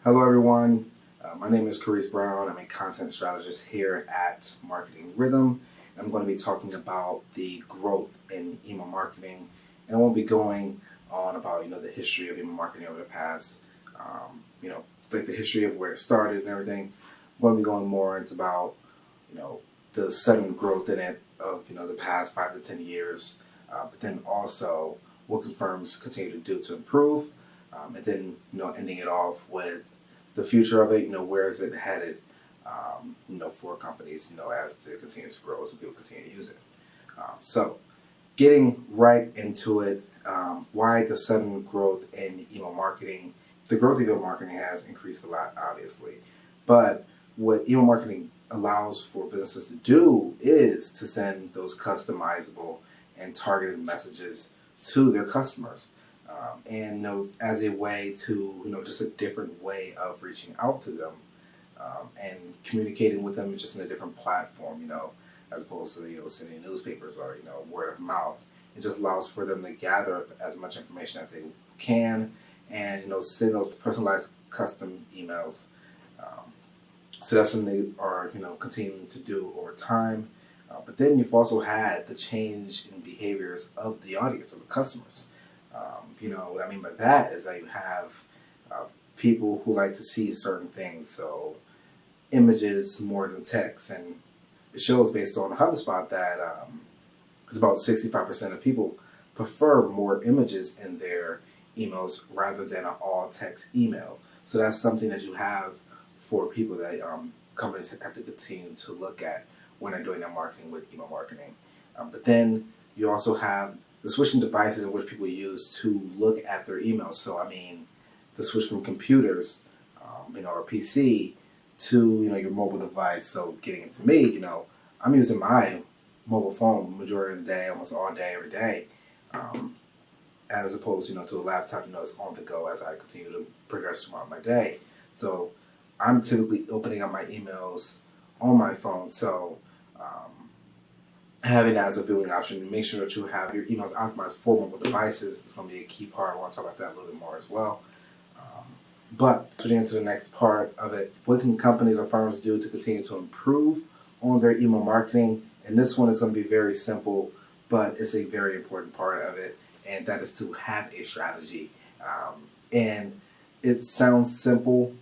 Hello everyone, my name is Carice Brown. I'm a content strategist here at Marketing Rhythm. I'm going to be talking about the growth in email marketing, and I won't be going on about the history of email marketing over the past, like the history of where it started and everything. I'm going to be going more into about the sudden growth in it of the past 5 to 10 years, but then also what firms continue to do to improve, and then ending it off with the future of it. Where is it headed? For companies, as it continues to grow, as people continue to use it. So, getting right into it, why the sudden growth in email marketing? The growth of email marketing has increased a lot, obviously, but what email marketing allows for businesses to do is to send those customizable and targeted messages to their customers, and as a way to just a different way of reaching out to them, and communicating with them just in a different platform, as opposed to sending newspapers or word of mouth. It just allows for them to gather as much information as they can, and send those personalized custom emails. So that's something they are continuing to do over time. But then you've also had the change in behaviors of the audience, of the customers. What I mean by that is that you have people who like to see certain things, so images more than text. And it shows based on HubSpot that it's about 65% of people prefer more images in their emails rather than an all text email. So that's something that you have for people that companies have to continue to look at when they're doing their marketing with email marketing. But then you also have the switching devices in which people use to look at their emails. So the switch from computers, or PC to your mobile device. So getting into me, I'm using my mobile phone majority of the day, almost all day, every day, as opposed to a laptop. It's on the go as I continue to progress throughout my day. So I'm typically opening up my emails on my phone. So having that as a viewing option, make sure that you have your emails optimized for mobile devices. It's going to be a key part. I want to talk about that a little bit more as well. But switching into the next part of it, what can companies or firms do to continue to improve on their email marketing? And this one is going to be very simple, but it's a very important part of it, and that is to have a strategy. And it sounds simple,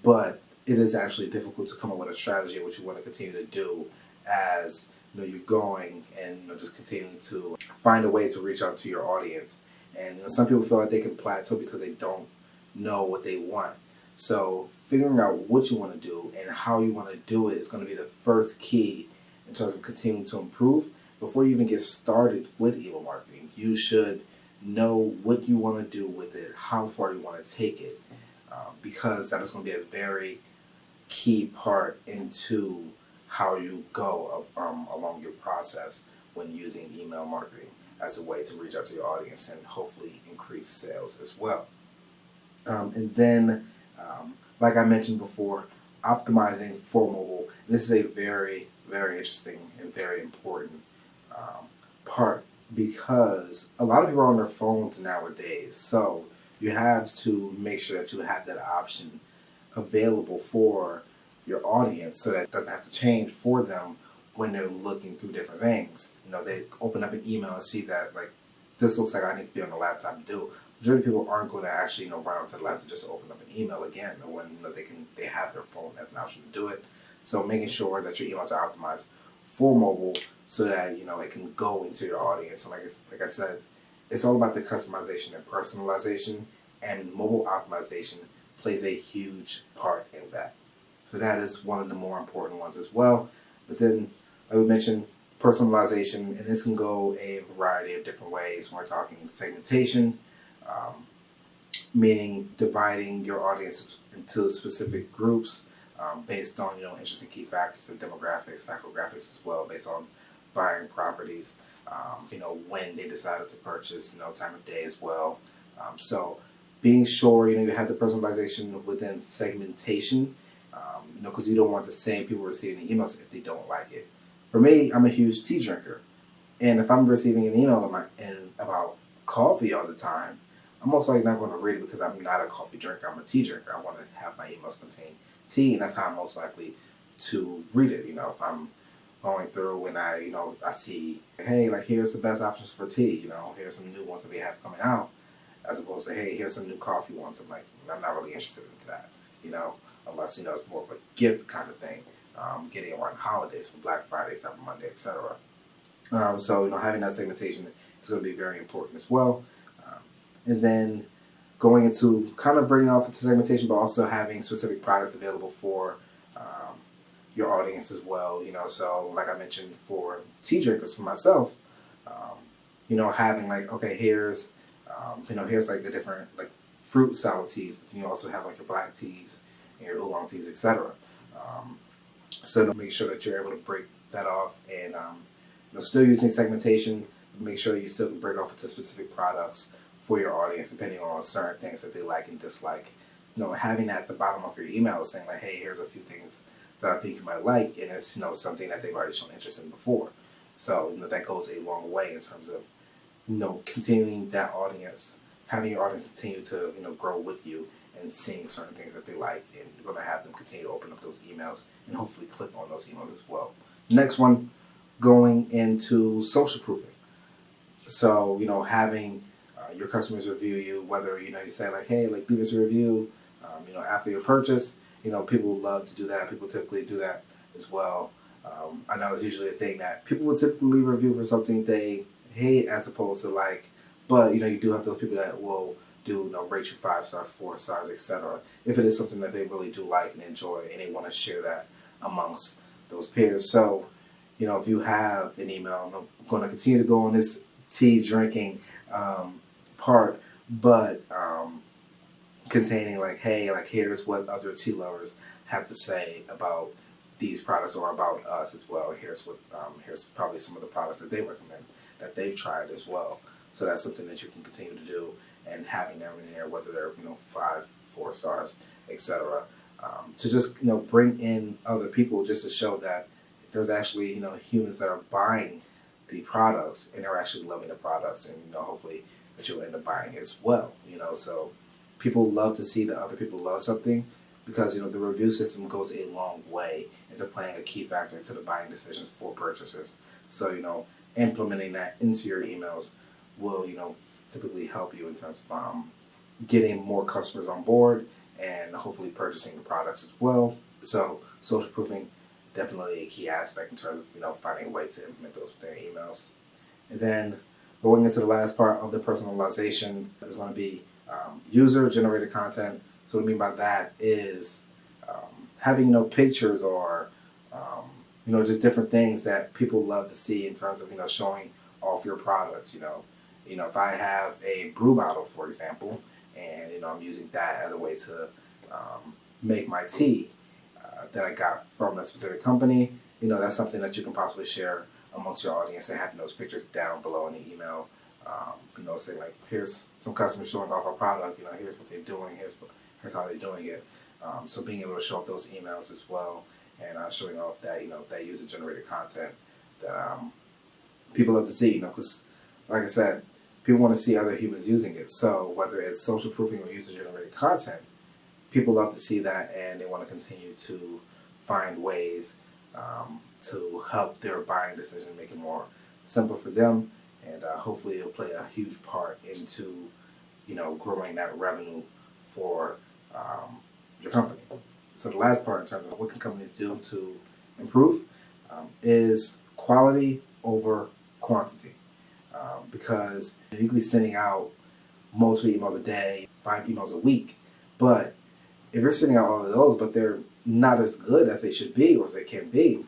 but it is actually difficult to come up with a strategy of what you want to continue to do as you're going and just continuing to find a way to reach out to your audience. And some people feel like they can plateau because they don't know what they want. So figuring out what you want to do and how you want to do it is going to be the first key in terms of continuing to improve. Before you even get started with email marketing, you should know what you want to do with it, how far you want to take it, because that is going to be a very key part into how you go along your process when using email marketing as a way to reach out to your audience and hopefully increase sales as well. And then, like I mentioned before, optimizing for mobile. And this is a very, very interesting and very important part, because a lot of people are on their phones nowadays. So you have to make sure that you have that option available for your audience, so that it doesn't have to change for them when they're looking through different things. They open up an email and see that, like, this looks like I need to be on the laptop to do. Majority of people aren't going to actually run out to the laptop just to open up an email again, when they have their phone as an option to do it. So making sure that your emails are optimized for mobile so that it can go into your audience. And like I said, it's all about the customization and personalization, and mobile optimization plays a huge part in that. So that is one of the more important ones as well. But then, like we mentioned, personalization, and this can go a variety of different ways. When we're talking segmentation, meaning dividing your audience into specific groups based on interesting key factors and demographics, psychographics as well, based on buying properties, when they decided to purchase, time of day as well. So being sure you have the personalization within segmentation, because you don't want the same people receiving the emails if they don't like it. For me, I'm a huge tea drinker, and if I'm receiving an email about coffee all the time, I'm most likely not going to read it, because I'm not a coffee drinker. I'm a tea drinker. I want to have if my emails contain tea, and that's how I'm most likely to read it. If I'm going through and I see, hey, like here's the best options for tea. Here's some new ones that we have coming out, as opposed to, hey, here's some new coffee ones. I'm not really interested into that. Unless it's more of a gift kind of thing, getting around holidays for Black Friday, Cyber Monday, etc. So having that segmentation is going to be very important as well. And then going into kind of bringing off into segmentation, but also having specific products available for your audience as well. So like I mentioned for tea drinkers, for myself, having like, okay, here's here's like the different like fruit sour teas, but you also have like your black teas and your oolong teas, etc. So to make sure that you're able to break that off and still using segmentation, make sure you still can break off into specific products for your audience depending on certain things that they like and dislike. Having that at the bottom of your email saying like, hey, here's a few things that I think you might like, and it's something that they've already shown interest in before. So that goes a long way in terms of continuing that audience, having your audience continue to grow with you and seeing certain things that they like, and you're going to have them continue to open up those emails and hopefully click on those emails as well. Next one, going into social proofing. So having your customers review you, whether you say like, hey, like leave us a review, after your purchase. People love to do that. People typically do that as well. I know it's usually a thing that people would typically leave a review for something they hate as opposed to like, but you do have those people that will do rate you 5 stars, 4 stars, etc. If it is something that they really do like and enjoy, and they want to share that amongst those peers. So if you have an email, I'm going to continue to go on this tea drinking part, but containing like, hey, like here's what other tea lovers have to say about these products or about us as well. Here's probably some of the products that they recommend that they've tried as well. So that's something that you can continue to do, and having them in there, whether they're 5, 4 stars, etc. To just bring in other people, just to show that there's actually humans that are buying the products and they're actually loving the products, and hopefully that you'll end up buying as well. So people love to see that other people love something, because the review system goes a long way into playing a key factor into the buying decisions for purchasers. So implementing that into your emails will typically help you in terms of getting more customers on board and hopefully purchasing the products as well. So social proofing, definitely a key aspect in terms of finding a way to implement those within your emails. And then going into the last part of the personalization is going to be user-generated content. So what I mean by that is having pictures or just different things that people love to see in terms of showing off your products. If I have a brew bottle, for example, and I'm using that as a way to make my tea that I got from a specific company, that's something that you can possibly share amongst your audience, and having those pictures down below in the email. Saying like, here's some customers showing off our product. Here's what they're doing. Here's how they're doing it. So being able to show off those emails as well, and showing off that that user-generated content that people love to see. Because like I said, people want to see other humans using it. So whether it's social proofing or user-generated content, people love to see that, and they want to continue to find ways to help their buying decision, make it more simple for them, and hopefully it'll play a huge part into growing that revenue for your company. So the last part in terms of what can companies do to improve is quality over quantity, because you can be sending out multiple emails a day, 5 emails a week, but if you're sending out all of those but they're not as good as they should be or as they can be,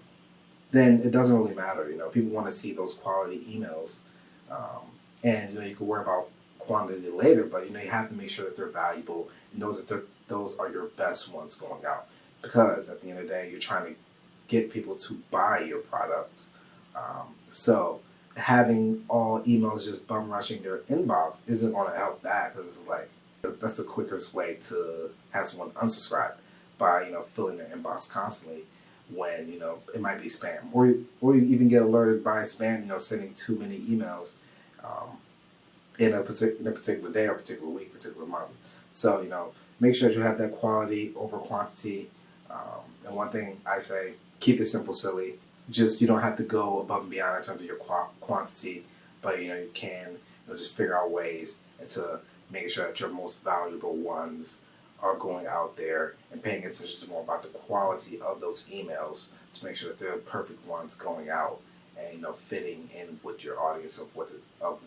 then it doesn't really matter. People want to see those quality emails, and you can worry about quantity later, but you have to make sure that they're valuable and those are your best ones going out, because at the end of the day you're trying to get people to buy your product. So having all emails just bum rushing their inbox isn't going to help that, because it's like that's the quickest way to have someone unsubscribe, by filling their inbox constantly when it might be spam, or you even get alerted by spam, sending too many emails in a particular day or particular week, particular month. So make sure that you have that quality over quantity. And one thing I say, keep it simple, silly. Just you don't have to go above and beyond in terms of your quantity, but you can just figure out ways into making sure that your most valuable ones are going out there and paying attention to more about the quality of those emails to make sure that they're the perfect ones going out and fitting in with your audience of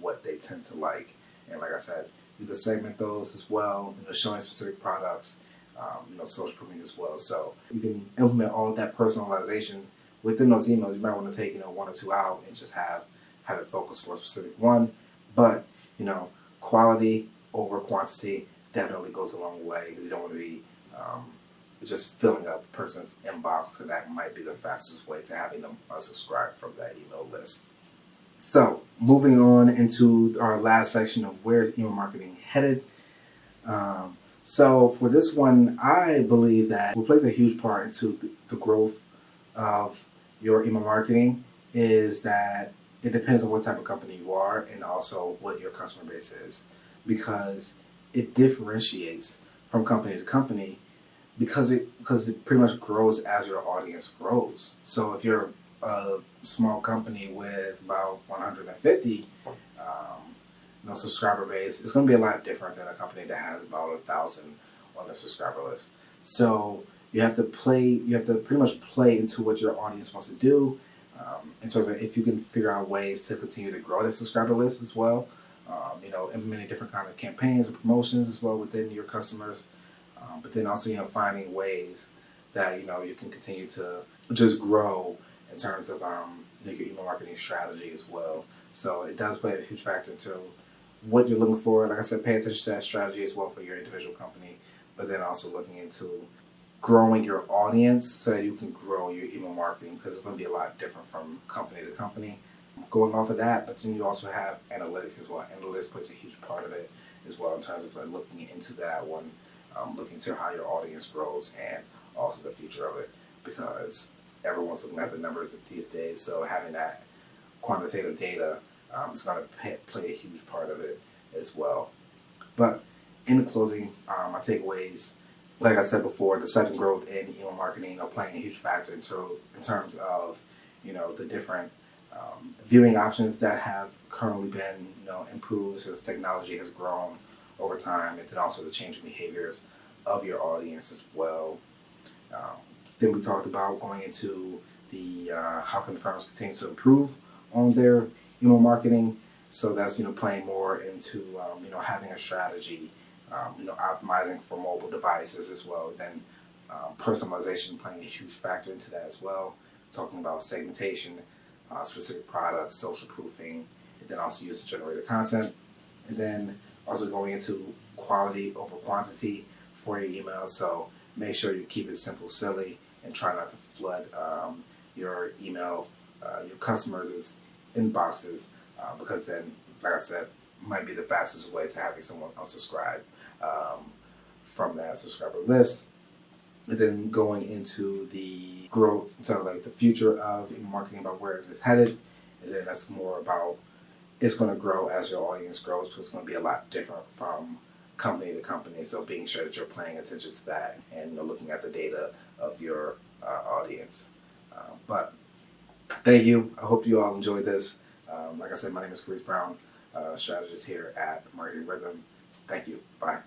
what they tend to like. And like I said, you can segment those as well, showing specific products, social proofing as well. So you can implement all of that personalization within those emails. You might want to take 1 or 2 out and just have it focused for a specific one. But quality over quantity definitely goes a long way, because you don't want to be just filling up a person's inbox, and that might be the fastest way to having them unsubscribe from that email list. So moving on into our last section of where's email marketing headed. So for this one, I believe that what plays a huge part into the growth of your email marketing is that it depends on what type of company you are and also what your customer base is, because it differentiates from company to company because it pretty much grows as your audience grows. So if you're a small company with about 150 subscriber base, it's going to be a lot different than a company that has about 1,000 on the subscriber list. So you have to pretty much play into what your audience wants to do, in terms of if you can figure out ways to continue to grow that subscriber list as well. Implementing different kind of campaigns and promotions as well within your customers, but then also finding ways that you can continue to just grow in terms of your email marketing strategy as well. So it does play a huge factor into what you're looking for. Like I said, pay attention to that strategy as well for your individual company, but then also looking into growing your audience so that you can grow your email marketing, because it's going to be a lot different from company to company. Going off of that, but then you also have analytics as well. Analytics plays a huge part of it as well in terms of looking into that one, looking into how your audience grows and also the future of it, because everyone's looking at the numbers these days. So having that quantitative data is going to play a huge part of it as well. But in closing, my takeaways, like I said before, the sudden growth in email marketing are playing a huge factor in terms of the different viewing options that have currently been improved as technology has grown over time, and then also the changing behaviors of your audience as well. Then we talked about going into the how can firms continue to improve on their email marketing. So that's playing more into having a strategy, optimizing for mobile devices as well. Then personalization playing a huge factor into that as well. Talking about segmentation, specific products, social proofing, and then also user-generated content. And then also going into quality over quantity for your email. So make sure you keep it simple, silly, and try not to flood your email, your customers' inboxes, because then, like I said, might be the fastest way to having someone unsubscribe from that subscriber list. And then going into the growth, so the future of email marketing, about where it is headed, and then that's more about it's going to grow as your audience grows, but it's going to be a lot different from company to company. So being sure that you're paying attention to that and looking at the data of your audience. But thank you. I hope you all enjoyed this. Like I said, my name is Chris Brown, strategist here at Marketing Rhythm. Thank you. Bye.